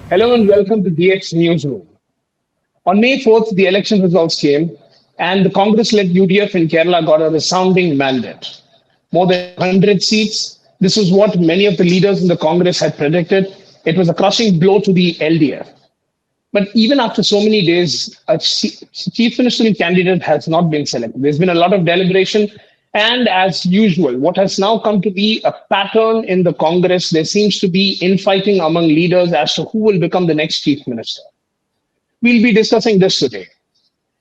Hello and welcome to DX Newsroom. On May 4th, the election results came, and the Congress led UDF in Kerala got a resounding mandate. More than 100 seats. This was what many of the leaders in the Congress had predicted. It was a crushing blow to the LDF. But even after so many days, a chief ministerial candidate has not been selected. There's been a lot of deliberation. And as usual, what has now come to be a pattern in the Congress, there seems to be infighting among leaders as to who will become the next chief minister. We'll be discussing this today.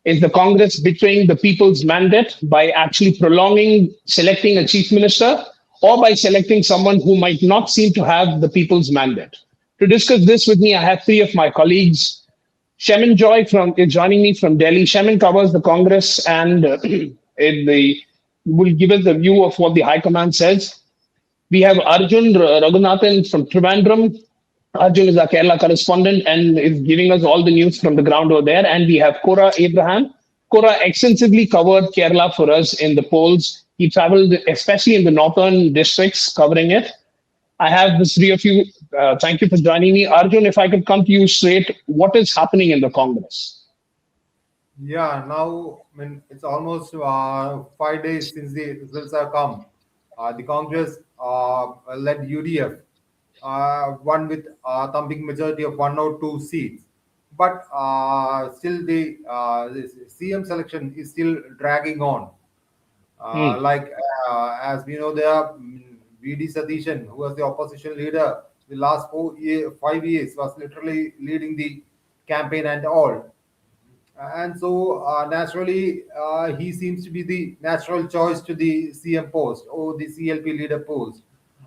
Is the Congress betraying the people's mandate by actually prolonging selecting a chief minister or by selecting someone who might not seem to have the people's mandate? To discuss this with me, I have three of my colleagues. Shemin Joy is joining me from Delhi. Shemin covers the Congress and will give us the view of what the High Command says. We have Arjun Raghunathan from Trivandrum. Arjun is our Kerala correspondent and is giving us all the news from the ground over there. And we have Kora Abraham. Kora extensively covered Kerala for us in the polls. He traveled, especially in the northern districts, covering it. I have the three of you. Thank you for joining me. Arjun, if I could come to you straight, what is happening in the Congress? Yeah, now it's almost 5 days since the results have come. The Congress led UDF won with a thumping majority of 102 seats, but still the CM selection is still dragging on. Hmm. As we know, there are VD Satheesan, who was the opposition leader the last 5 years, was literally leading the campaign and all. And so naturally, he seems to be the natural choice to the CM post or the CLP leader post.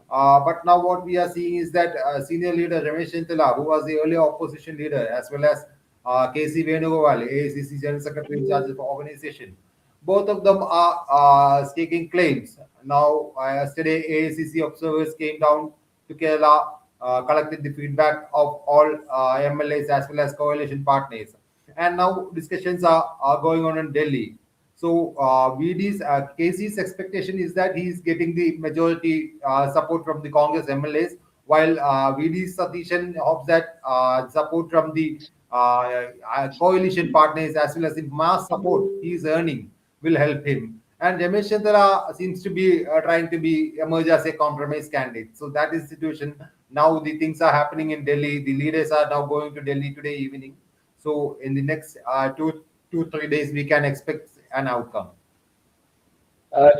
But now what we are seeing is that senior leader Ramesh Chintala, who was the earlier opposition leader, as well as KC Venugopal, AACC General Secretary in charge of the organization, both of them are staking claims. Now, yesterday, AACC observers came down to Kerala, collected the feedback of all MLAs as well as coalition partners. And now discussions are going on in Delhi. So KC's expectation is that he is getting the majority support from the Congress MLAs, while VD Satheesan hopes that support from the coalition partners as well as the mass support he is earning will help him. And Ramesh Chandra seems to be trying to be emerge as a compromise candidate. So that is the situation. Now the things are happening in Delhi. The leaders are now going to Delhi today evening. So in the next 2 3 days, we can expect an outcome.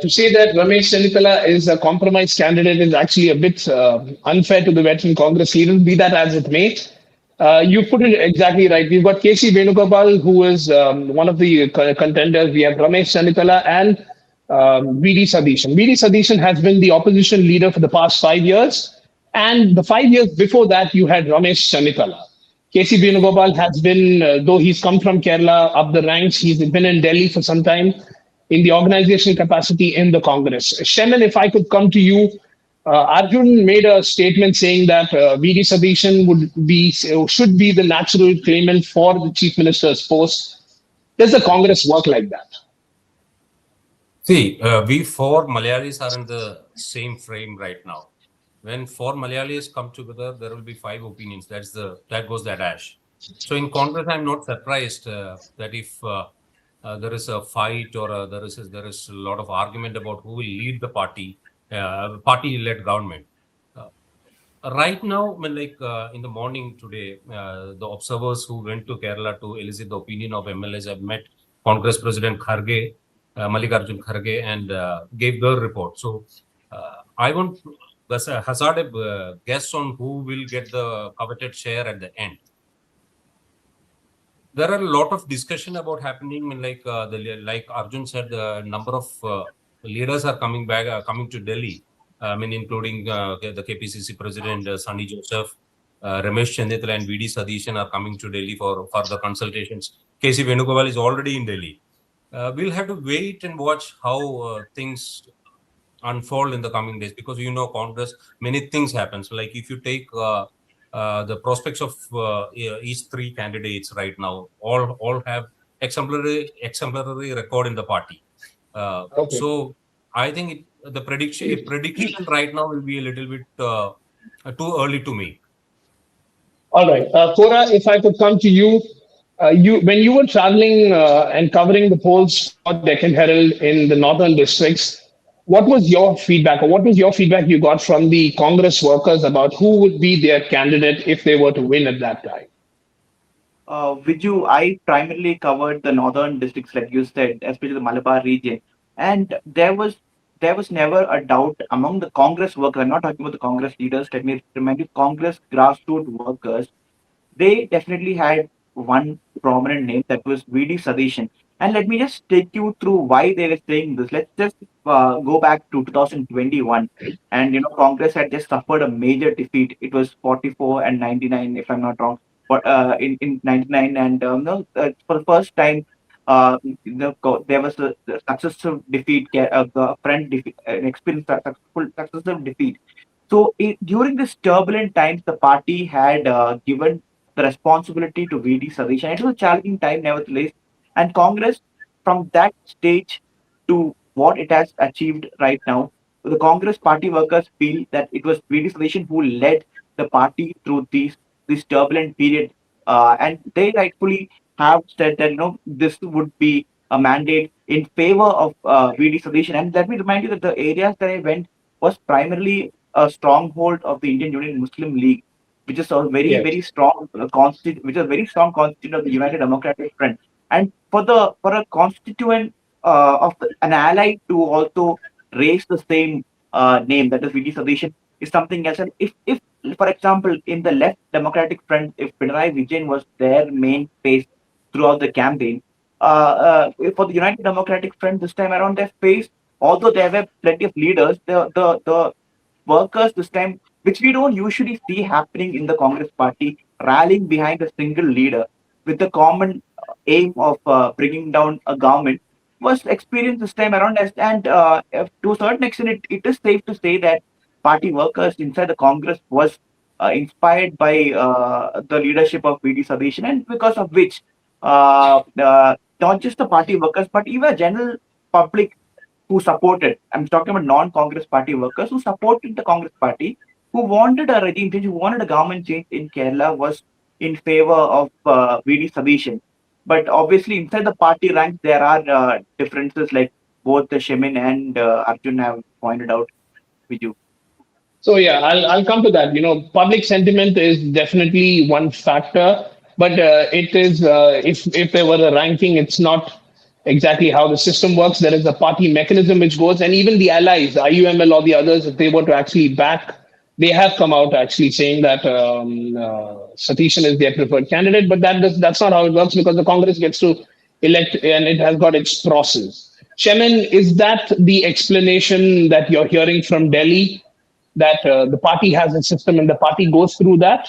To say that Ramesh Chennithala is a compromise candidate is actually a bit unfair to the veteran Congress leaders, be that as it may. You put it exactly right. We've got KC Venugopal, who is one of the contenders. We have Ramesh Chennithala and VD Sadishan. VD Sadishan has been the opposition leader for the past 5 years. And the 5 years before that, you had Ramesh Chennithala. KC Venugopal has been, though he's come from Kerala up the ranks, he's been in Delhi for some time in the organizational capacity in the Congress. Shemin, if I could come to you, Arjun made a statement saying that VD Sadishan should be the natural claimant for the chief minister's post. Does the Congress work like that? See, we four Malayalis are in the same frame right now. When four Malayalis come together, there will be five opinions. That goes that ash. So in Congress, I'm not surprised that if there is a fight or there is a lot of argument about who will lead the party-led government. Right now, in the morning today, the observers who went to Kerala to elicit the opinion of MLAs have met Congress President Kharge, Mallikarjun Kharge, and gave their report. So I want hazard a guess on who will get the coveted share at the end. There are a lot of discussion about happening. Like Arjun said, a number of leaders are coming to Delhi. Including the KPCC President Sunny Joseph, Ramesh Chanditla and VD Sadishan are coming to Delhi for further consultations. KC Venugopal is already in Delhi. We'll have to wait and watch how things unfold in the coming days, because Congress, many things happen. So, like if you take the prospects of each three candidates right now, all have exemplary record in the party. Okay. So I think the prediction right now will be a little bit too early to make. All right, Cora, if I could come to you, you when you were traveling and covering the polls for Deccan Herald in the northern districts, what was your feedback, or what was your feedback you got from the Congress workers about who would be their candidate if they were to win at that time? With you, I primarily covered the northern districts, like you said, especially the Malabar region, and there was never a doubt among the Congress workers. I'm not talking about the Congress leaders. Let me remind you, Congress grassroots workers, they definitely had one prominent name, that was VD Satheesan. And let me just take you through why they were saying this. Let's just go back to 2021, and Congress had just suffered a major defeat. It was 44 and 99, if I'm not wrong. But in 99, and no, for the first time, there was a successive defeat, the front defeat, an experienced successive defeat. So during this turbulent times, the party had given the responsibility to VD Sadish, and it was a challenging time, nevertheless. And Congress, from that stage to what it has achieved right now, the Congress party workers feel that it was VD Sadish who led the party through this turbulent period, and they rightfully have said that this would be a mandate in favor of VD Sadish. And let me remind you that the areas that I went was primarily a stronghold of the Indian Union Muslim League, which is a very, Yes. very strong which is a very strong constituent of the United Democratic Front. And for a constituent an ally to also raise the same name, that is VD Sadish, is something else. And if for example, in the left Democratic Front, if Pinarayi Vijayan was their main face throughout the campaign, for the United Democratic Front this time around, they faced, although there were plenty of leaders, the workers this time, which we don't usually see happening in the Congress party, rallying behind a single leader with the common aim of bringing down a government, was experienced this time around. And to a certain extent, it is safe to say that party workers inside the Congress was inspired by the leadership of VD Sadish, and because of which not just the party workers, but even general public who supported, I'm talking about non-Congress party workers who supported the Congress party, who wanted a regime change, who wanted a government change in Kerala, was in favor of VD Sadish. But obviously, inside the party ranks, there are differences, like both the Shemin and Arjun have pointed out with you. So yeah, I'll come to that. Public sentiment is definitely one factor, but it is if there were a ranking, it's not exactly how the system works. There is a party mechanism which goes, and even the allies, the IUML or the others, if they were to actually back, they have come out actually saying that Satheesan is their preferred candidate, but that's not how it works because the Congress gets to elect and it has got its process. Shemin, is that the explanation that you're hearing from Delhi? That the party has a system and the party goes through that?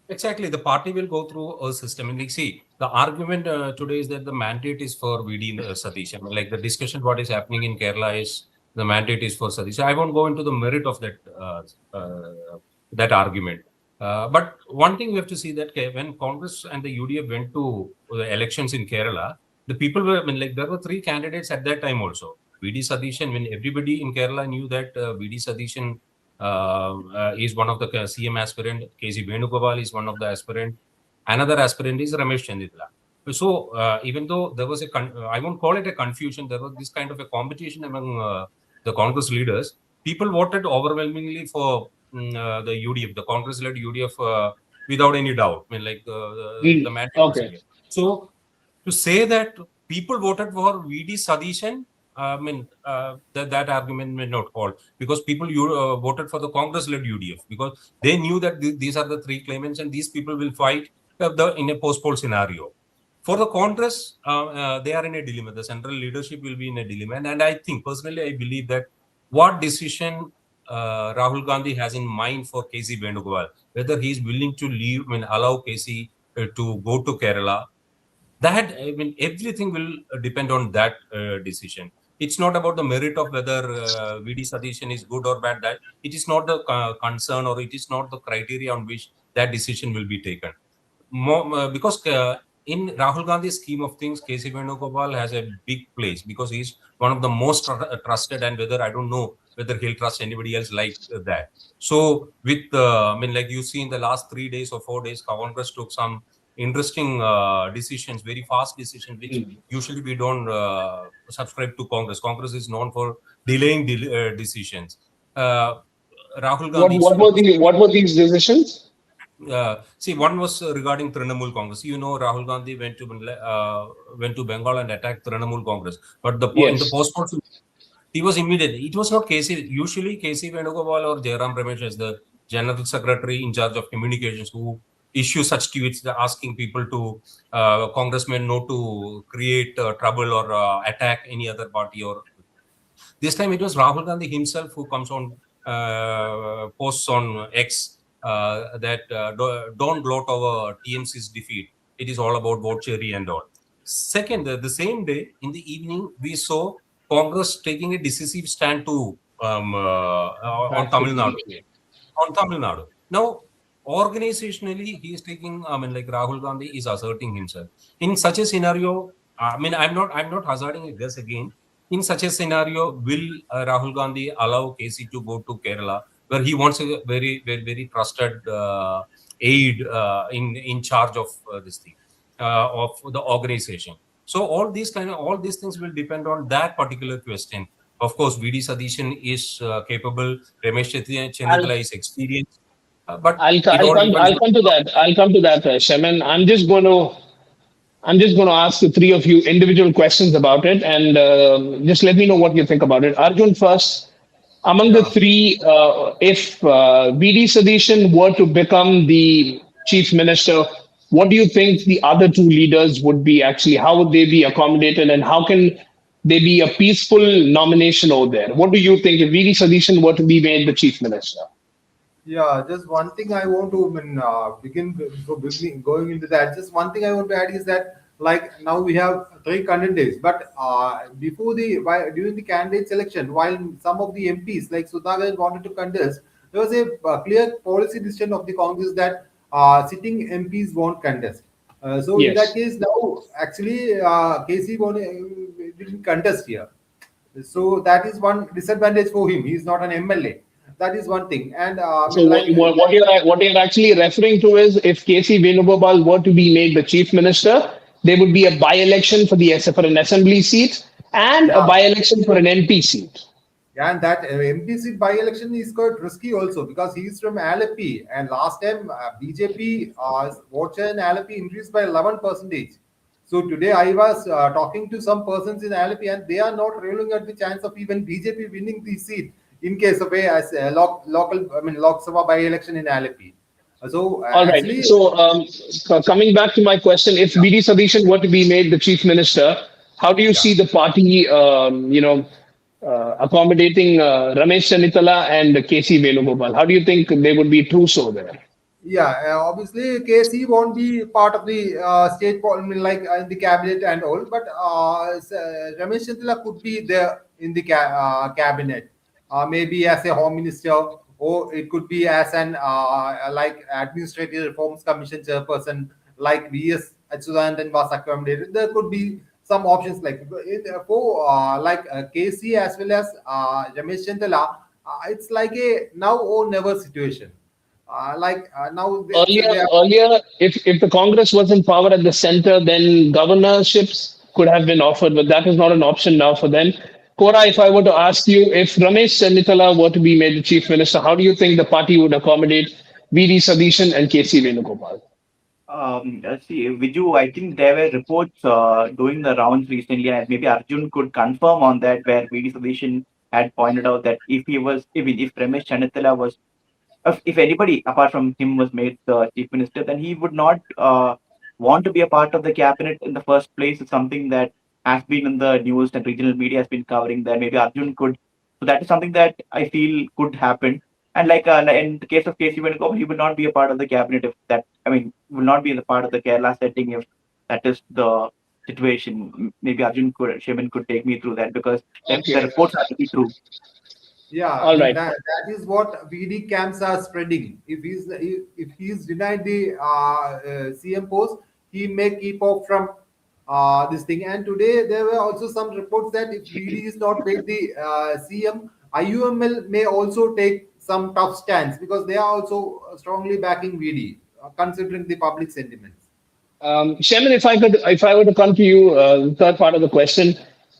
Exactly, the party will go through a system. And see, the argument today is that the mandate is for VD Satish. I mean, like the discussion, what is happening in Kerala is the mandate is for Satish. I won't go into the merit of that argument. But one thing we have to see that when Congress and the UDF went to the elections in Kerala, the people were, I mean, like there were three candidates at that time also. VD Satheesan, when everybody in Kerala knew that VD Satheesan is one of the CM aspirant, KC Venugopal is one of the aspirant, another aspirant is Ramesh Chandidla. So even though there was I won't call it a confusion, there was this kind of a competition among the Congress leaders. People voted overwhelmingly for the UDF, the Congress-led UDF, without any doubt. I mean, like the mandate was Okay. clear. So to say that people voted for VD Satheesan, I mean, that argument may not hold because people voted for the Congress-led UDF because they knew that these are the three claimants and these people will fight in a post-poll scenario. For the Congress, they are in a dilemma. The central leadership will be in a dilemma. And I think, personally, I believe that what decision Rahul Gandhi has in mind for KC Venugopal, whether he is willing to leave, I mean, allow KC to go to Kerala, that, I mean, everything will depend on that decision. It's not about the merit of whether VD Satheesan is good or bad. That it is not the concern, or it is not the criteria on which that decision will be taken. Because in Rahul Gandhi's scheme of things, KC Venugopal has a big place because he's one of the most trusted, and whether I don't know whether he'll trust anybody else like that. So with I mean, like you see in the last 3 days or 4 days, Congress took some interesting decisions, very fast decisions, which usually we don't subscribe to Congress. Congress is known for delaying decisions. Rahul What Gandhi. what were these decisions? See, one was regarding Trinamool Congress. You know, Rahul Gandhi went to Bengal and attacked Trinamool Congress. But in the Yes. post he was immediate. It was not KC. Usually, KC Venugopal or Jairam Ramesh as the general secretary in charge of communications who issue such tweets asking people to congressmen not to create trouble or attack any other party. Or this time it was Rahul Gandhi himself who comes on posts on X that don't gloat over TMC's defeat. It is all about vote cherry and all. Second, the same day in the evening, we saw Congress taking a decisive stand to on Tamil Nadu. On Tamil Nadu. Now, organizationally, he is taking. I mean, like Rahul Gandhi is asserting himself in such a scenario. I mean, I'm not hazarding a guess again. In such a scenario, will Rahul Gandhi allow KC to go to Kerala, where he wants a very trusted aide in charge of this thing of the organization? So all these things will depend on that particular question. Of course, VD Satheesan is capable. Ramesh I'll, Chenitala is experienced, but it all depends I'll on. come to that. I'll come to that, Shaman. I'm just going to ask the three of you individual questions about it, and just let me know what you think about it. Arjun first. Among the Yeah. three, if VD Sadition were to become the chief minister, what do you think the other two leaders would be actually? How would they be accommodated, and how can they be a peaceful nomination over there? What do you think if VD Sadition were to be made the chief minister? Yeah, just one thing I want to begin before beginning, going into that. Just one thing I want to add is that like now we have three candidates, but during the candidate selection, while some of the MPs like Sudhagar wanted to contest, there was a clear policy decision of the Congress that sitting MPs won't contest. So in that Yes. case, now actually KC didn't contest here. So that is one disadvantage for him. He is not an MLA. That is one thing. And I So mean, like, what you're actually referring to is if KC Venugopal were to be made the chief minister, there would be a by-election for an assembly seat and a yeah, by-election for an MP seat. yeah, and that MP seat by-election is quite risky also because he is from Alleppey, and last time BJP vote share in Alleppey increased by 11%. So today I was talking to some persons in Alleppey, and they are not ruling out the chance of even BJP winning the seat in case of local, I mean, Lok Sabha by-election in Alleppey. So All right. actually, So coming back to my question, if yeah, BD Sadish were to be made the chief minister, how do you yeah. see the party, accommodating Ramesh Chanitala and KC Venugopal? How do you think they would be true so there? Yeah, obviously KC won't be part of the I mean, like in the cabinet and all, but Ramesh Chandra could be there in the cabinet, maybe as a home minister, or it could be as an like administrative reforms commission chairperson, like VS Achuthanandan was accommodated. There could be some options like for KC as well as Ramesh Chandra. It's like a now or never situation. Now Earlier, if the Congress was in power at the center, then governorships could have been offered, but that is not an option now for them. Kora, if I were to ask you, if Ramesh Chennithala were to be made the chief minister, how do you think the party would accommodate VD Sadishan and KC Venugopal? See, Viju, I think there were reports doing the rounds recently, and maybe Arjun could confirm on that, where VD Sadition had pointed out that if Ramesh Chanitala was, if anybody apart from him was made the chief minister, then he would not want to be a part of the cabinet in the first place. It's something that has been in the news and regional media has been covering that. Maybe Arjun could. So that is something that I feel could happen. And in the case of KC Venugopal, he will not be a part of the cabinet if that. I mean, will not be in the part of the Kerala setting if that is the situation. Maybe Shaman could take me through that because the Okay. reports are to be true. yeah, I All mean right. that is what VD camps are spreading. If he's denied the CM post, he may keep off from this thing. And today there were also some reports that if VD is not made the CM, IUML may also take some tough stance because they are also strongly backing VD, considering the public sentiments. Shemin, if I were to come to you, the third part of the question,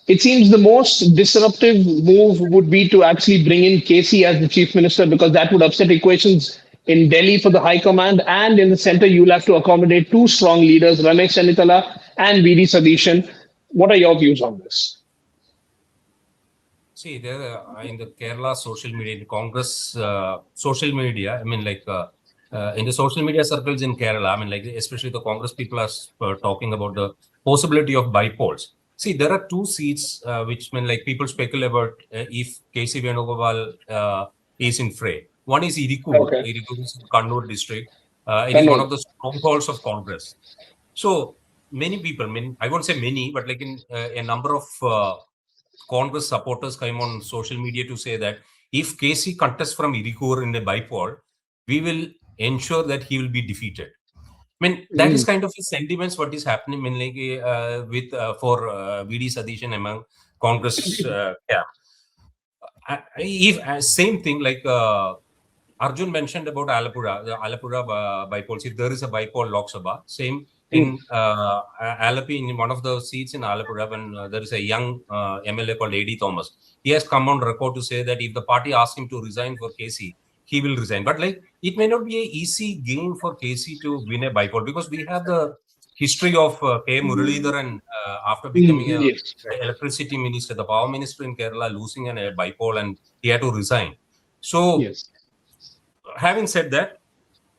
it seems the most disruptive move would be to actually bring in KC as the chief minister because that would upset equations in Delhi for the high command, and in the center you'll have to accommodate two strong leaders, Ramesh Chennitala and VD Satheesan. What are your views on this? See, there in the Kerala social media, in Congress social media, I mean, like in the social media circles in Kerala, I mean, like especially the Congress people are talking about the possibility of bipoles. See, there are two seats which mean like people speculate about if KC Venugopal is in fray. One is Irikur. Okay. Irikur is in Kannur district. It is one Kannur. of the strongholds of Congress. So many people, I mean, I won't say many, but like in a number of Congress supporters came on social media to say that if KC contests from Irikur in a bipole, we will ensure that he will be defeated. I mean, that is kind of the sentiments what is happening in like, with for VD Satheesan among Congress camp. If same thing like Arjun mentioned about Alapura, the Alapura bipoles. If there is a bipole Lok Sabha, same in Alapi, in one of the seats in Alapura, when there is a young MLA called A.D. Thomas, he has come on record to say that if the party asks him to resign for KC, he will resign. But like, it may not be an easy game for KC to win a bipole because we have the history of K. Muralidhar and after becoming a Yes. electricity minister, the power minister in Kerala, losing a bipole, and he had to resign. So, Yes. having said that,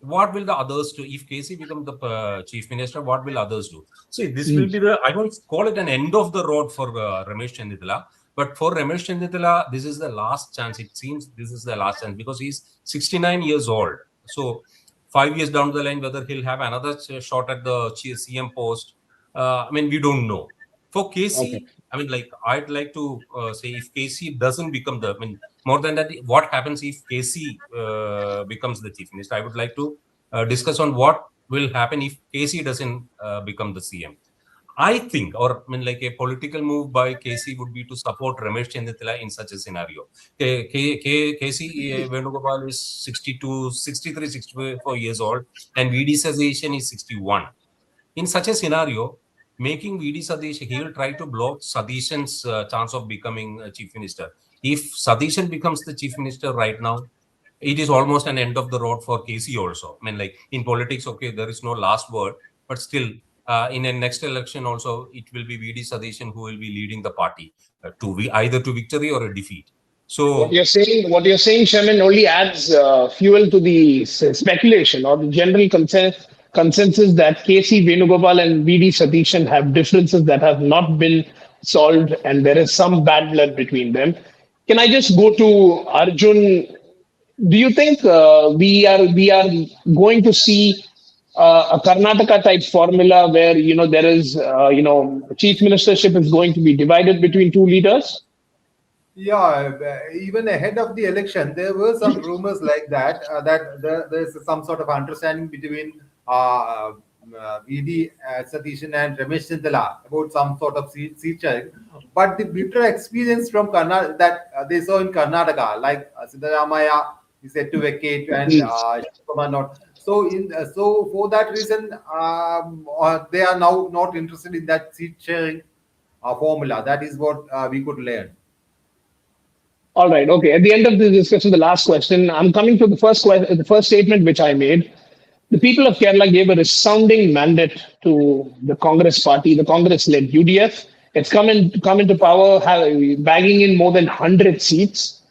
what will the others do? If KC becomes the chief minister, what will others do? See, this will be the, I won't call it an end of the road for Ramesh Chennitala, but for Ramesh Chennitala, this is the last chance. It seems this is the last chance because he's 69 years old. So 5 years down the line, whether he'll have another shot at the CM post, I mean, we don't know. For KC, Okay. I mean, like, I'd like to say if KC doesn't become the, I mean, more than that, what happens if KC becomes the chief minister? I would like to discuss on what will happen if KC doesn't become the CM. I think, or I mean, like a political move by KC would be to support Ramesh Chennitala in such a scenario. KC Venugopal is 62, 63, 64 years old, and VD Satheesan is 61. In such a scenario, making VD Satheesan, he will try to block Satheesan's chance of becoming chief minister. If Satheesan becomes the chief minister right now, it is almost an end of the road for KC also. I mean, like in politics, okay, there is no last word, but still, in a next election also, it will be VD Satheesan who will be leading the party to either to victory or a defeat. So What you're saying, Shemin, only adds fuel to the speculation or the general consensus that KC Venugopal and VD Satheesan have differences that have not been solved, and there is some bad blood between them. Can I just go to Arjun? Do you think we are going to see a Karnataka type formula where there is chief ministership is going to be divided between two leaders? Yeah, even ahead of the election, there were some rumors like that, that there's some sort of understanding between VD Satheesan and Ramesh Chennitala about some sort of seat sharing. But the bitter experience from Karnataka that they saw in Karnataka, like Siddaramaiah is said to vacate and Shivakumar not. So for that reason, they are now not interested in that seat sharing formula. That is what we could learn. All right. Okay. At the end of the discussion, the last question, I'm coming to the first statement which I made. The people of Kerala gave a resounding mandate to the Congress party, the Congress-led UDF. It's come into power, bagging in more than 100 seats.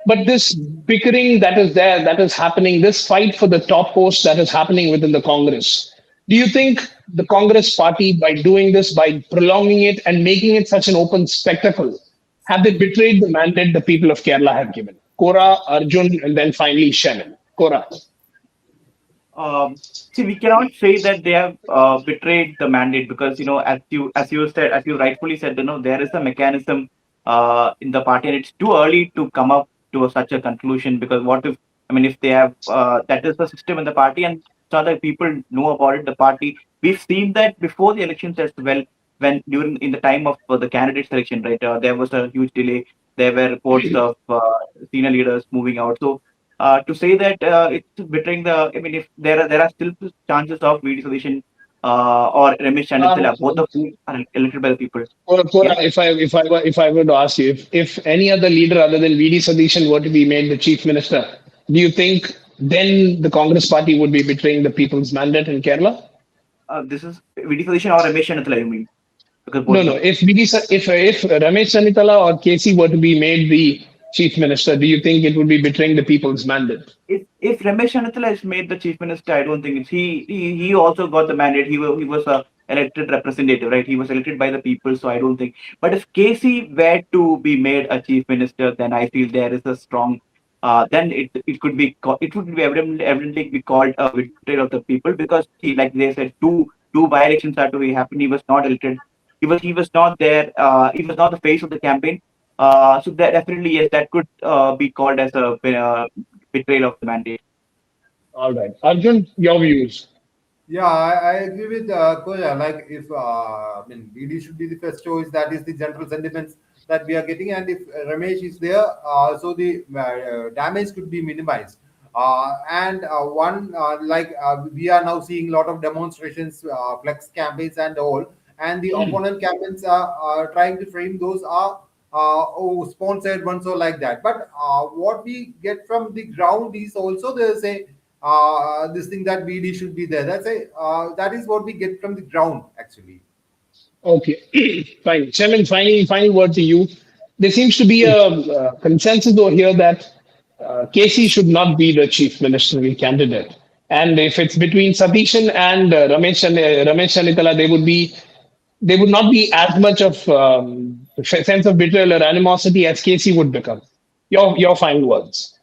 But this bickering that is there, that is happening, this fight for the top post that is happening within the Congress. Do you think the Congress party, by doing this, by prolonging it and making it such an open spectacle, have they betrayed the mandate the people of Kerala have given? Kora, Arjun, and then finally Shemin. Kora. See, we cannot say that they have betrayed the mandate because as you rightfully said, there is a mechanism in the party, and it's too early to come up to such a conclusion. Because what if they have that is the system in the party, and so that people know about it, the party we've seen that before the elections as well. When during in the time of the candidate selection, right, there was a huge delay. There were reports of senior leaders moving out. So to say that it's betraying the, I mean, if there are still chances of VD Solution or Ramesh Um, Chandra, both of whom are elected by the people. Pura, Yeah. if I were to ask you, if any other leader other than VD Sadish were to be made the chief minister, do you think then the Congress party would be betraying the people's mandate in Kerala? This is VD Solution or Ramesh Chandra, you mean? Because No, both no. the If Ramesh Sanitala or KC were to be made the chief minister, do you think it would be betraying the people's mandate? if Ramesh Chandra is made the chief minister, I don't think it's he also got the mandate. He was a elected representative, right? He was elected by the people, so I don't think. But if KC were to be made a chief minister, then I feel there is a strong. Then it could be it would be evidently be called a betrayal of the people, because he, like they said, two by elections are to be happen. He was not elected. He was not there. He was not the face of the campaign. So that definitely, yes, that could be called as a betrayal of the mandate. All right. Arjun, your views. Yeah, I agree with Koya. Like, if I mean, BD should be the first choice. That is the general sentiments that we are getting. And if Ramesh is there, so the damage could be minimized. And one like we are now seeing a lot of demonstrations, flex campaigns, and all. And the opponent campaigns are trying to frame those are sponsored ones or like that. But what we get from the ground is also there's a this thing that BD should be there. That is what we get from the ground actually. Okay, fine. Chairman, final word to you. There seems to be a consensus over here that KC should not be the chief ministerial candidate. And if it's between Satheesan and Ramesh Chanitala, they would not be as much of sense of betrayal or animosity as KC would become. Your final words.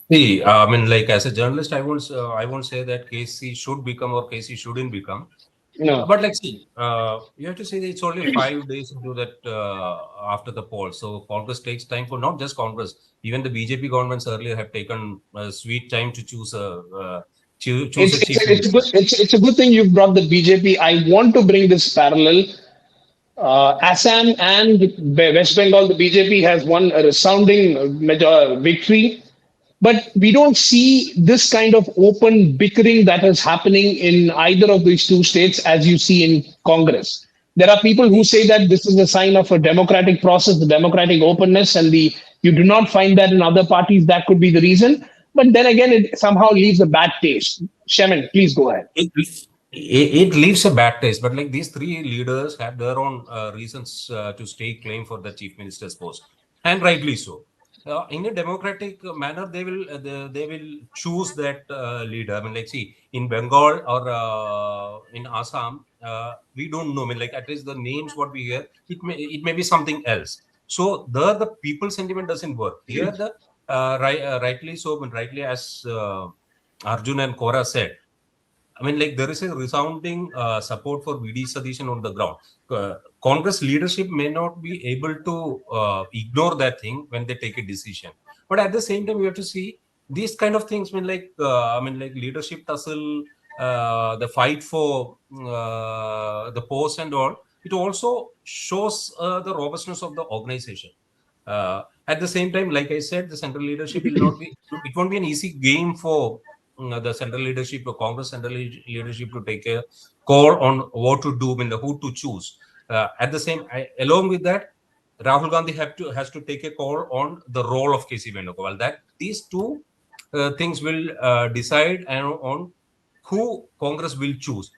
See, I mean, like as a journalist, I won't say that KC should become or KC shouldn't become. No. But let's see. You have to say that it's only 5 days into that after the poll. So Congress takes time for not just Congress, even the BJP governments earlier have taken a sweet time to choose a chief minister. It's a good thing you've brought the BJP. I want to bring this parallel. Assam and West Bengal, the BJP has won a resounding victory. But we don't see this kind of open bickering that is happening in either of these two states as you see in Congress. There are people who say that this is a sign of a democratic process, the democratic openness, and the you do not find that in other parties. That could be the reason. But then again, it somehow leaves a bad taste. Shemin, please go ahead. It leaves a bad taste, but like these three leaders have their own reasons to stake claim for the chief minister's post, and rightly so. In a democratic manner, they will choose that leader. I mean, like, see, in Bengal or in Assam, we don't know. I mean, like, at least the names what we hear, it may be something else. So there, the people sentiment doesn't work. Here, the rightly so, and rightly as Arjun and Kora said. I mean, like there is a resounding support for VD Satheesan on the ground. Congress leadership may not be able to ignore that thing when they take a decision, but at the same time, we have to see these kind of things. I mean, like leadership tussle, the fight for the post and all. It also shows the robustness of the organization. At the same time, like I said, the central leadership will not be. It won't be an easy game for the central leadership, or Congress central leadership, to take a call on what to do, and who to choose. At the same, along with that, Rahul Gandhi has to take a call on the role of KC Venugopal. That these two things will decide on who Congress will choose.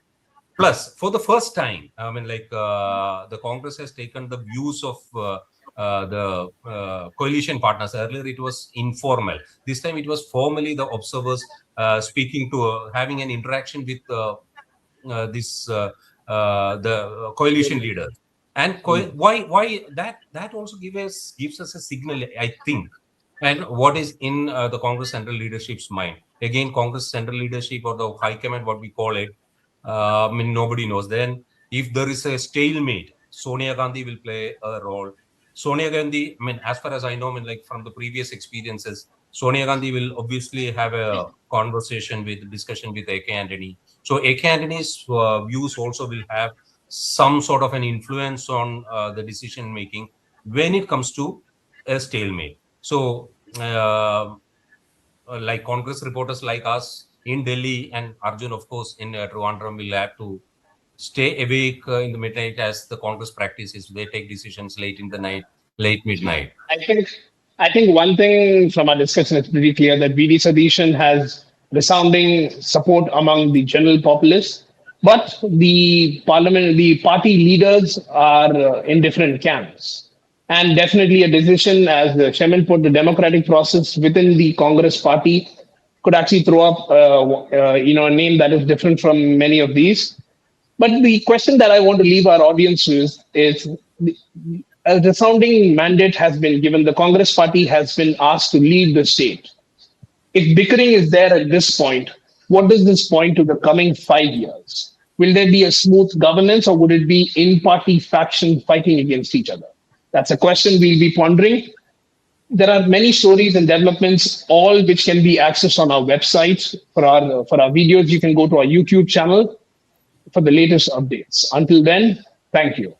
Plus, for the first time, I mean, like the Congress has taken the views of the coalition partners. Earlier, it was informal. This time, it was formally the observers speaking to, having an interaction with the coalition leaders. And why that also gives us a signal, I think, and what is in the Congress central leadership's mind. Again, Congress central leadership, or the high command, what we call it, I mean, nobody knows. Then, if there is a stalemate, Sonia Gandhi will play a role. Sonia Gandhi, I mean, as far as I know, I mean, like from the previous experiences, Sonia Gandhi will obviously have a discussion with AK Antony. So AK Antony's views also will have some sort of an influence on the decision making when it comes to a stalemate. So, like Congress reporters like us in Delhi and Arjun, of course, in Trivandrum, will have to stay awake in the midnight as the Congress practices. They take decisions late in the night, late midnight. I think I think one thing from our discussion is pretty clear that VD Sadition has resounding support among the general populace, but the party leaders are in different camps. And definitely a decision, as Shemin put, the democratic process within the Congress party could actually throw up, a name that is different from many of these. But the question that I want to leave our audience with is a resounding mandate has been given. The Congress party has been asked to lead the state. If bickering is there at this point, what does this point to the coming 5 years? Will there be a smooth governance or would it be in party faction fighting against each other? That's a question we'll be pondering. There are many stories and developments, all which can be accessed on our website. For our videos, you can go to our YouTube channel for the latest updates. Until then, thank you.